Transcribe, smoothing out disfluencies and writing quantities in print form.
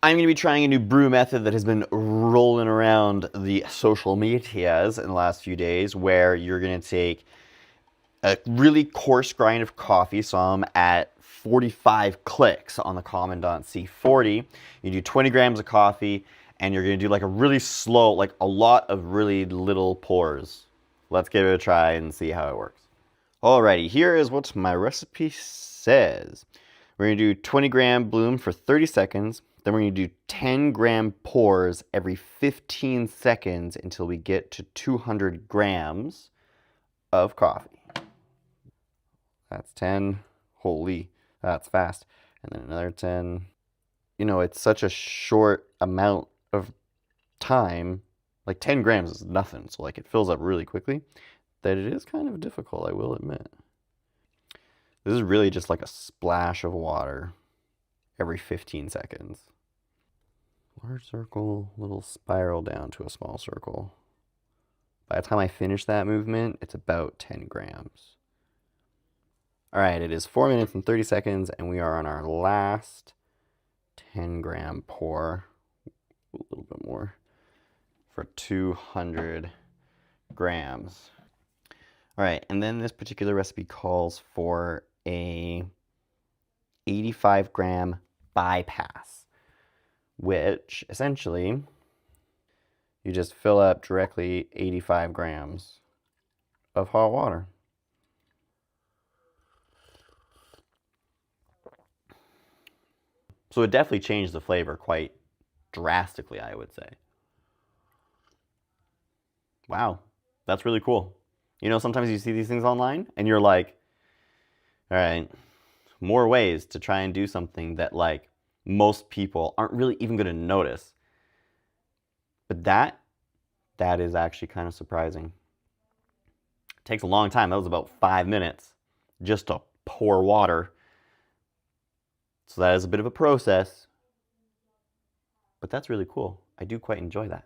I'm going to be trying a new brew method that has been rolling around the social medias in the last few days, where you're going to take a really coarse grind of coffee, so I'm at 45 clicks on the Commandant C40. You do 20 grams of coffee, and you're going to do like a really slow, like a lot of really little pours. Let's give it a try and see how it works. Alrighty, here is what my recipe says. We're going to do 20-gram bloom for 30 seconds. Then we're going to do 10-gram pours every 15 seconds until we get to 200 grams of coffee. That's 10. Holy, that's fast. And then another 10. You know, it's such a short amount of time. Like 10 grams is nothing, so like it fills up really quickly. That it is kind of difficult, I will admit. This is really just like a splash of water every 15 seconds. Large circle, little spiral down to a small circle. By the time I finish that movement, it's about 10 grams. All right, it is 4 minutes and 30 seconds, and we are on our last 10-gram pour. A little bit more for 200 grams. All right, and then this particular recipe calls for a 85-gram bypass, which essentially you just fill up directly 85 grams of hot water. So it definitely changed the flavor quite drastically, I would say. Wow, that's really cool. You know, sometimes you see these things online and you're like, all right, more ways to try and do something that like most people aren't really even going to notice. But that is actually kind of surprising. It takes a long time. That was about 5 minutes just to pour water. So that is a bit of a process, but that's really cool. I do quite enjoy that.